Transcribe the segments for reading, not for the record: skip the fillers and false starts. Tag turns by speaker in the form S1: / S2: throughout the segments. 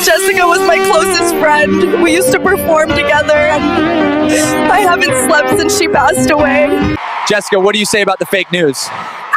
S1: Jessica was my closest friend. We used to perform together, and I haven't slept since she passed away.
S2: Jessica, what do you say about the fake news?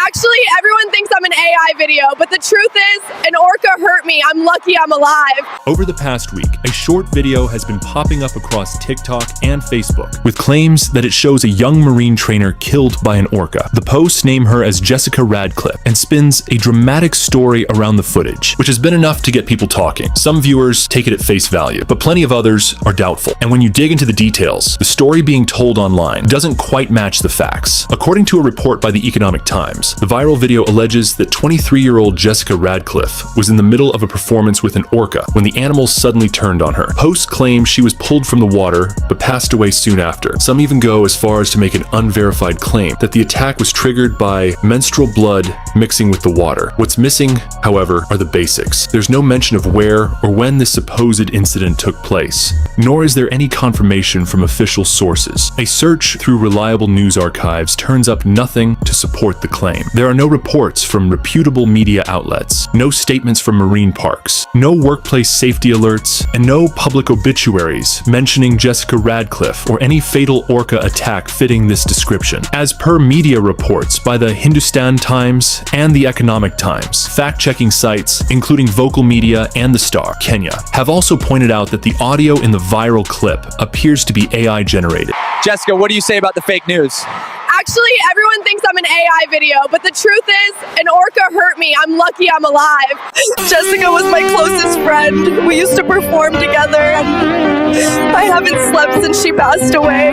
S1: Actually, everyone thinks I'm an AI video, but the truth is, an orca hurt me. I'm lucky I'm alive.
S3: Over the past week, a short video has been popping up across TikTok and Facebook with claims that it shows a young marine trainer killed by an orca. The posts name her as Jessica Radcliffe and spins a dramatic story around the footage, which has been enough to get people talking. Some viewers take it at face value, but plenty of others are doubtful. And when you dig into the details, the story being told online doesn't quite match the facts. According to a report by the Economic Times, the viral video alleges that 23-year-old Jessica Radcliffe was in the middle of a performance with an orca when the animal suddenly turned on her. Posts claim she was pulled from the water but passed away soon after. Some even go as far as to make an unverified claim that the attack was triggered by menstrual blood mixing with the water. What's missing, however, are the basics. There's no mention of where or when this supposed incident took place, nor is there any confirmation from official sources. A search through reliable news archives turns up nothing to support the claim. There are no reports from reputable media outlets, no statements from marine parks, no workplace safety alerts, and no public obituaries mentioning Jessica Radcliffe or any fatal orca attack fitting this description. As per media reports by the Hindustan Times and the Economic Times, fact-checking sites, including Vocal Media and The Star, Kenya, have also pointed out that the audio in the viral clip appears to be AI generated.
S2: Jessica, what do you say about the fake news?
S1: Actually, everyone thinks I'm an AI video, but the truth is, an orca hurt me. I'm lucky I'm alive. Jessica was my closest friend. We used to perform together, and I haven't slept since she passed away.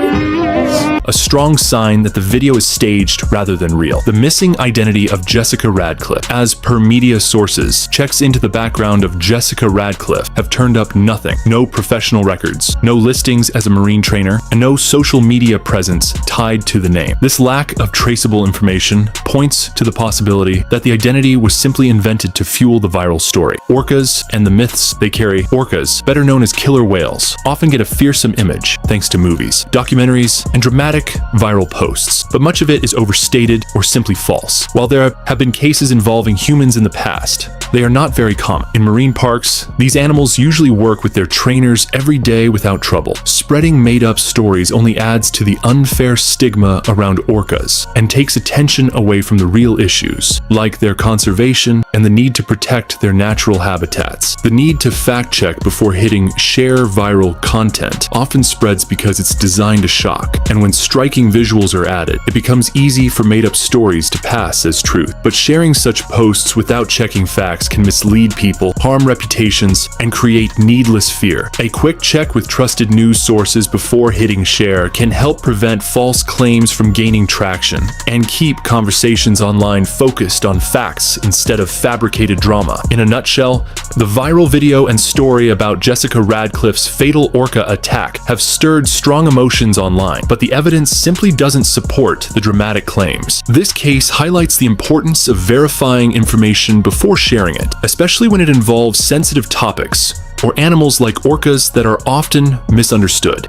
S3: A strong sign that the video is staged rather than real. The missing identity of Jessica Radcliffe, as per media sources, checks into the background of Jessica Radcliffe have turned up nothing. No professional records, no listings as a marine trainer, and no social media presence tied to the name. This lack of traceable information points to the possibility that the identity was simply invented to fuel the viral story. Orcas and the myths they carry. Orcas, better known as killer whales, often get a fearsome image thanks to movies, documentaries, and dramatic viral posts, but much of it is overstated or simply false. While there have been cases involving humans in the past, they are not very common. In marine parks, these animals usually work with their trainers every day without trouble. Spreading made-up stories only adds to the unfair stigma around orcas and takes attention away from the real issues, like their conservation and the need to protect their natural habitats. The need to fact-check before hitting share viral content often spreads because it's designed to shock, and when striking visuals are added, it becomes easy for made-up stories to pass as truth. But sharing such posts without checking facts can mislead people, harm reputations, and create needless fear. A quick check with trusted news sources before hitting share can help prevent false claims from gaining traction and keep conversations online focused on facts instead of fabricated drama. In a nutshell, the viral video and story about Jessica Radcliffe's fatal orca attack have stirred strong emotions online, but the evidence simply doesn't support the dramatic claims. This case highlights the importance of verifying information before sharing it, especially when it involves sensitive topics or animals like orcas that are often misunderstood.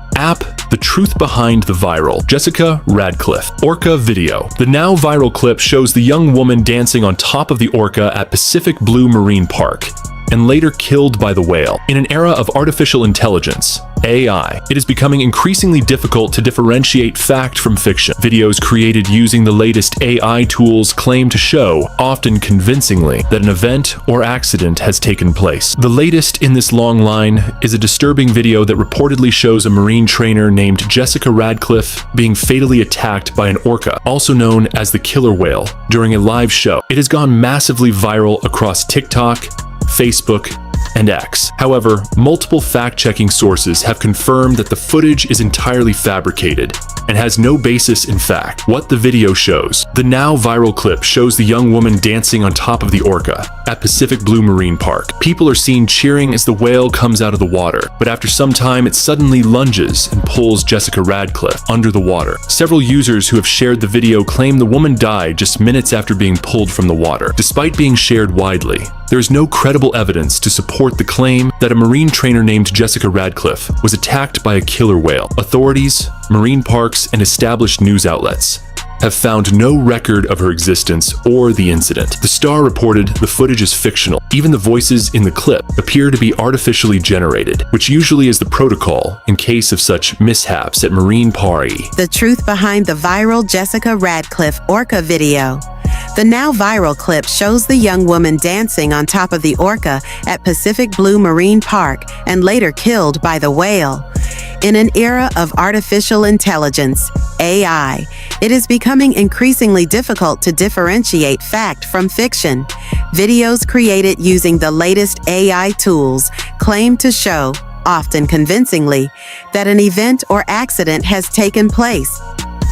S3: The truth behind the viral Jessica Radcliffe orca video. The now viral clip shows the young woman dancing on top of the orca at Pacific Blue Marine Park and later killed by the whale. In an era of artificial intelligence, AI, it is becoming increasingly difficult to differentiate fact from fiction. Videos created using the latest AI tools claim to show, often convincingly, that an event or accident has taken place. The latest in this long line is a disturbing video that reportedly shows a marine trainer named Jessica Radcliffe being fatally attacked by an orca, also known as the killer whale, during a live show. It has gone massively viral across TikTok, Facebook, and X. However, multiple fact-checking sources have confirmed that the footage is entirely fabricated and has no basis in fact. What the video shows. The now viral clip shows the young woman dancing on top of the orca at Pacific Blue Marine Park. People are seen cheering as the whale comes out of the water, but after some time it suddenly lunges and pulls Jessica Radcliffe under the water. Several users who have shared the video claim the woman died just minutes after being pulled from the water. Despite being shared widely, there is no credible evidence to support the claim that a marine trainer named Jessica Radcliffe was attacked by a killer whale. Authorities, marine parks, and established news outlets have found no record of her existence or the incident. The Star reported the footage is fictional. Even the voices in the clip appear to be artificially generated, which usually is the protocol in case of such mishaps at marine parks.
S4: The truth behind the viral Jessica Radcliffe Orca video. The now viral clip shows the young woman dancing on top of the Orca at Pacific Blue Marine Park and later killed by the whale. In an era of artificial intelligence, AI, it is becoming increasingly difficult to differentiate fact from fiction. Videos created using the latest AI tools claim to show, often convincingly, that an event or accident has taken place.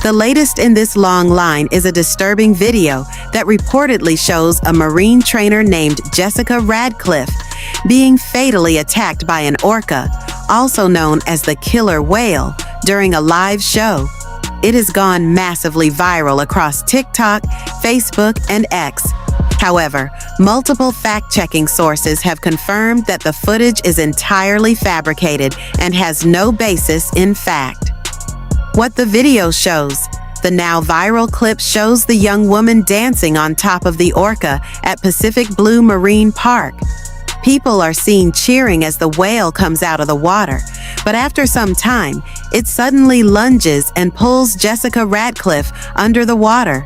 S4: The latest in this long line is a disturbing video that reportedly shows a marine trainer named Jessica Radcliffe being fatally attacked by an orca, also known as the killer whale, during a live show. It has gone massively viral across TikTok, Facebook, and X. However, multiple fact-checking sources have confirmed that the footage is entirely fabricated and has no basis in fact. What the video shows. The now viral clip shows the young woman dancing on top of the orca at Pacific Blue Marine Park. People are seen cheering as the whale comes out of the water, but after some time, it suddenly lunges and pulls Jessica Radcliffe under the water.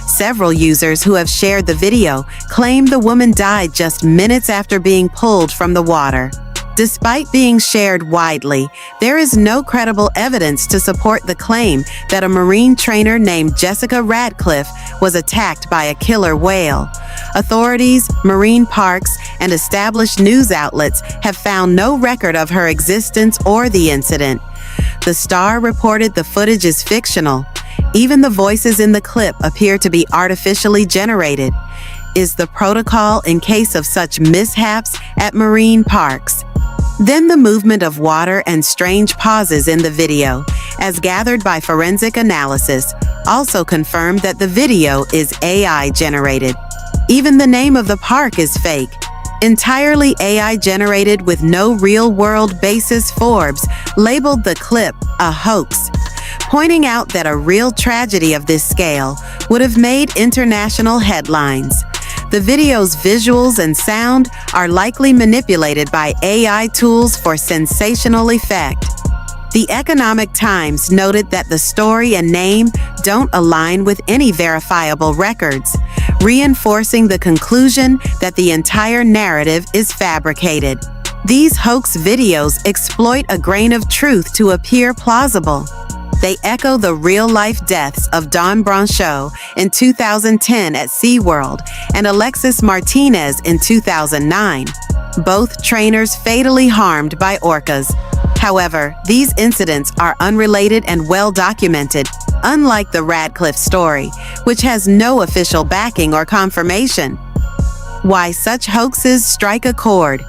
S4: Several users who have shared the video claim the woman died just minutes after being pulled from the water. Despite being shared widely, there is no credible evidence to support the claim that a marine trainer named Jessica Radcliffe was attacked by a killer whale. Authorities, marine parks, and established news outlets have found no record of her existence or the incident. The Star reported the footage is fictional. Even the voices in the clip appear to be artificially generated. Is the protocol in case of such mishaps at marine parks? Then the movement of water and strange pauses in the video, as gathered by forensic analysis, also confirmed that the video is AI generated. Even the name of the park is fake. Entirely AI generated with no real-world basis. Forbes labeled the clip a hoax, pointing out that a real tragedy of this scale would have made international headlines. The video's visuals and sound are likely manipulated by AI tools for sensational effect. The Economic Times noted that the story and name don't align with any verifiable records, reinforcing the conclusion that the entire narrative is fabricated. These hoax videos exploit a grain of truth to appear plausible. They echo the real-life deaths of Dawn Brancheau in 2010 at SeaWorld and Alexis Martinez in 2009, both trainers fatally harmed by orcas. However, these incidents are unrelated and well-documented, unlike the Radcliffe story, which has no official backing or confirmation. Why such hoaxes strike a chord?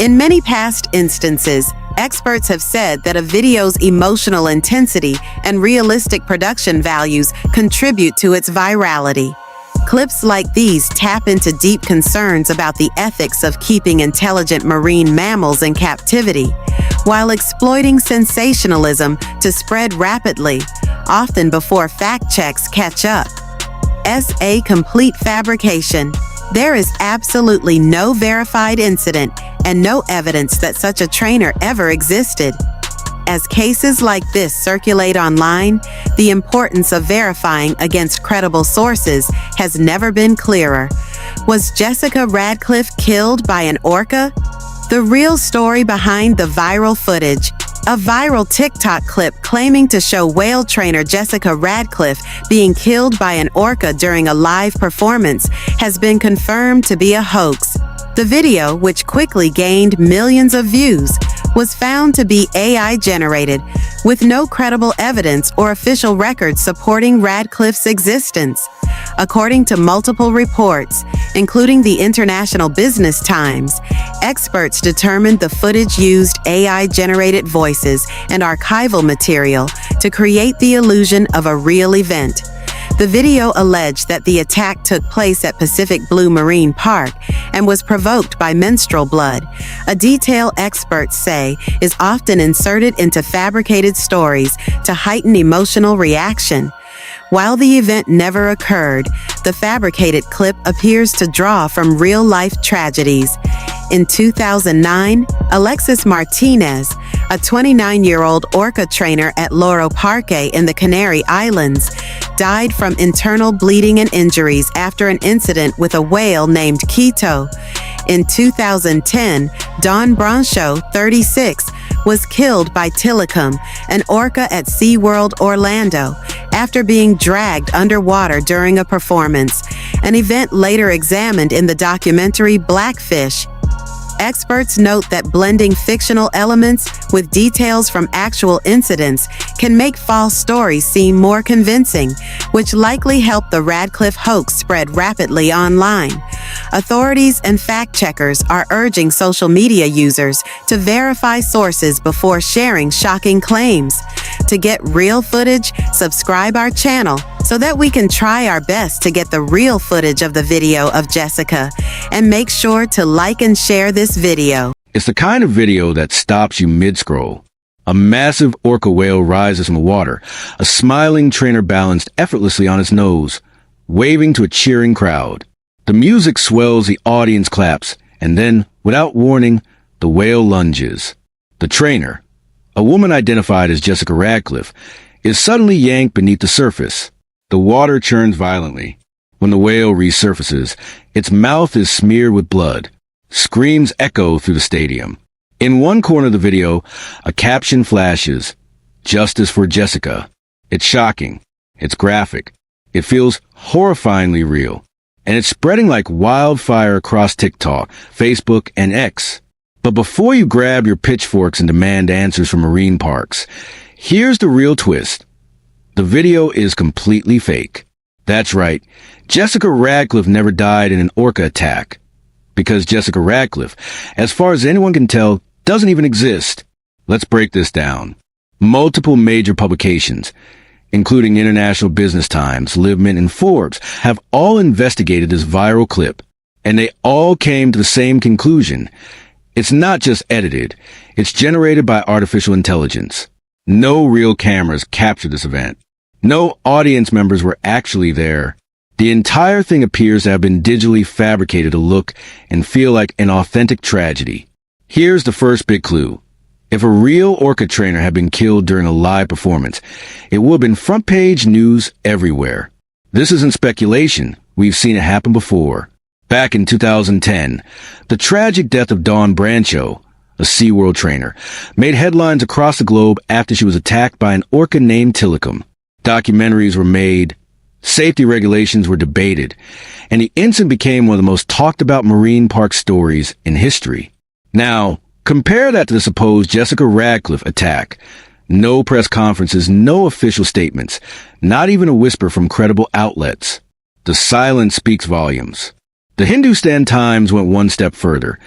S4: In many past instances, experts have said that a video's emotional intensity and realistic production values contribute to its virality. Clips like these tap into deep concerns about the ethics of keeping intelligent marine mammals in captivity, while exploiting sensationalism to spread rapidly, often before fact checks catch up. A complete fabrication. There is absolutely no verified incident and no evidence that such a trainer ever existed. As cases like this circulate online, the importance of verifying against credible sources has never been clearer. Was Jessica Radcliffe killed by an orca? The real story behind the viral footage. A viral TikTok clip claiming to show whale trainer Jessica Radcliffe being killed by an orca during a live performance has been confirmed to be a hoax. The video, which quickly gained millions of views, was found to be AI generated, with no credible evidence or official records supporting Radcliffe's existence. According to multiple reports, including the International Business Times, experts determined the footage used AI-generated voices and archival material to create the illusion of a real event. The video alleged that the attack took place at Pacific Blue Marine Park and was provoked by menstrual blood, a detail experts say is often inserted into fabricated stories to heighten emotional reaction. While the event never occurred, the fabricated clip appears to draw from real-life tragedies. In 2009, Alexis Martinez, a 29-year-old Orca trainer at Loro Parque in the Canary Islands, died from internal bleeding and injuries after an incident with a whale named Quito. In 2010, Dawn Brancho, 36, was killed by Tilikum, an orca at SeaWorld Orlando, after being dragged underwater during a performance, an event later examined in the documentary Blackfish. Experts note that blending fictional elements with details from actual incidents can make false stories seem more convincing, which likely helped the Radcliffe hoax spread rapidly online. Authorities and fact-checkers are urging social media users to verify sources before sharing shocking claims. To get real footage, subscribe our channel so that we can try our best to get the real footage of the video of Jessica. And make sure to like and share this video.
S5: It's the kind of video that stops you mid-scroll. A massive orca whale rises from the water, a smiling trainer balanced effortlessly on its nose, waving to a cheering crowd. The music swells, the audience claps, and then, without warning, the whale lunges. The trainer, a woman identified as Jessica Radcliffe, is suddenly yanked beneath the surface. The water churns violently. When the whale resurfaces, its mouth is smeared with blood. Screams echo through the stadium. In one corner of the video, a caption flashes, "Justice for Jessica." It's shocking. It's graphic. It feels horrifyingly real. And it's spreading like wildfire across TikTok, Facebook, and X. But before you grab your pitchforks and demand answers from marine parks, here's the real twist. The video is completely fake. That's right. Jessica Radcliffe never died in an orca attack. Because Jessica Radcliffe, as far as anyone can tell, doesn't even exist. Let's break this down. Multiple major publications, including International Business Times, Libman, and Forbes, have all investigated this viral clip, and they all came to the same conclusion. It's not just edited, it's generated by artificial intelligence. No real cameras captured this event. No audience members were actually there. The entire thing appears to have been digitally fabricated to look and feel like an authentic tragedy. Here's the first big clue. If a real orca trainer had been killed during a live performance, it would have been front-page news everywhere. This isn't speculation. We've seen it happen before. Back in 2010, the tragic death of Dawn Brancho, a SeaWorld trainer, made headlines across the globe after she was attacked by an orca named Tilikum. Documentaries were made, safety regulations were debated, and the incident became one of the most talked about marine park stories in history. Now, compare that to the supposed Jessica Radcliffe attack. No press conferences, no official statements, not even a whisper from credible outlets. The silence speaks volumes. The Hindustan Times went one step further.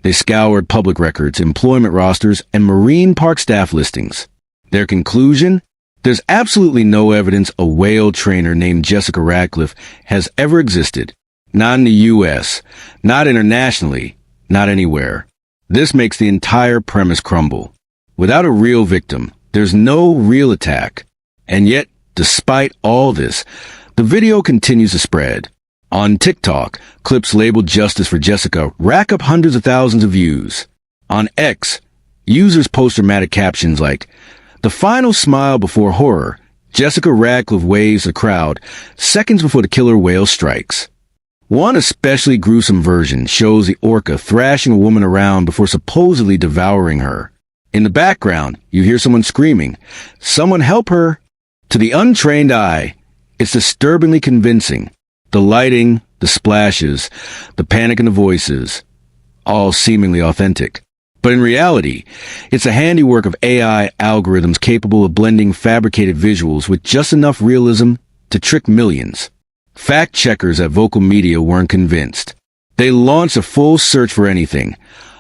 S5: They scoured public records, employment rosters, and marine park staff listings. Their conclusion? There's absolutely no evidence a whale trainer named Jessica Radcliffe has ever existed. Not in the U.S., not internationally, not anywhere. This makes the entire premise crumble. Without a real victim, there's no real attack. And yet, despite all this, the video continues to spread. On TikTok, clips labeled "Justice for Jessica" rack up hundreds of thousands of views. On X, users post dramatic captions like, "The final smile before horror, Jessica Radcliffe waves the crowd seconds before the killer whale strikes." One especially gruesome version shows the orca thrashing a woman around before supposedly devouring her. In the background, you hear someone screaming, "Someone help her!" To the untrained eye, it's disturbingly convincing. The lighting, the splashes, the panic in the voices, all seemingly authentic. But in reality, it's a handiwork of AI algorithms capable of blending fabricated visuals with just enough realism to trick millions. Fact-checkers at Vocal Media weren't convinced. They launched a full search for anything: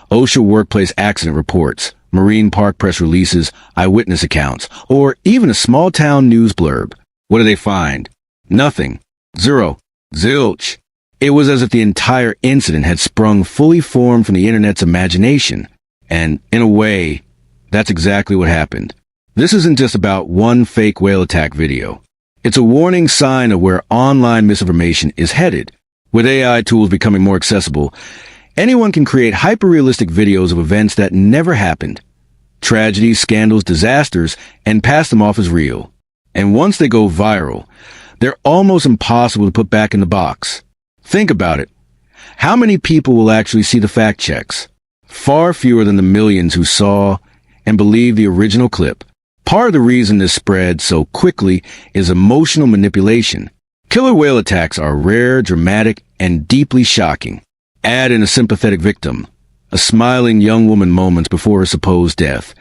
S5: OSHA workplace accident reports, marine park press releases, eyewitness accounts, or even a small-town news blurb. What do they find? Nothing. Zero. Zilch. It was as if the entire incident had sprung fully formed from the internet's imagination. And, in a way, that's exactly what happened. This isn't just about one fake whale attack video. It's a warning sign of where online misinformation is headed. With AI tools becoming more accessible, anyone can create hyper-realistic videos of events that never happened. Tragedies, scandals, disasters, and pass them off as real. And once they go viral, they're almost impossible to put back in the box. Think about it. How many people will actually see the fact checks? Far fewer than the millions who saw and believed the original clip. Part of the reason this spread so quickly is emotional manipulation. Killer whale attacks are rare, dramatic, and deeply shocking. Add in a sympathetic victim, a smiling young woman moments before her supposed death,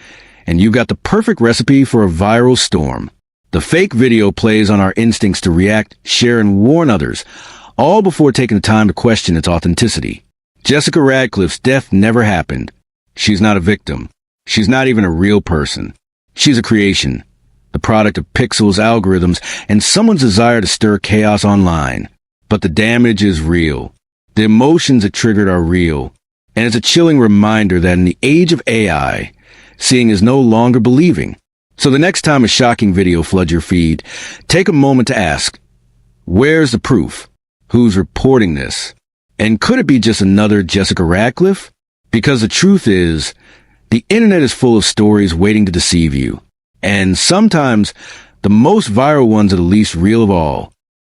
S5: and you've got the perfect recipe for a viral storm. The fake video plays on our instincts to react, share, and warn others, all before taking the time to question its authenticity. Jessica Radcliffe's death never happened. She's not a victim. She's not even a real person. She's a creation, the product of pixels, algorithms, and someone's desire to stir chaos online. But the damage is real. The emotions it triggered are real. And it's a chilling reminder that in the age of AI, seeing is no longer believing. So the next time a shocking video floods your feed, take a moment to ask, where's the proof? Who's reporting this? And could it be just another Jessica Radcliffe? Because the truth is, the internet is full of stories waiting to deceive you. And sometimes, the most viral ones are the least real of all.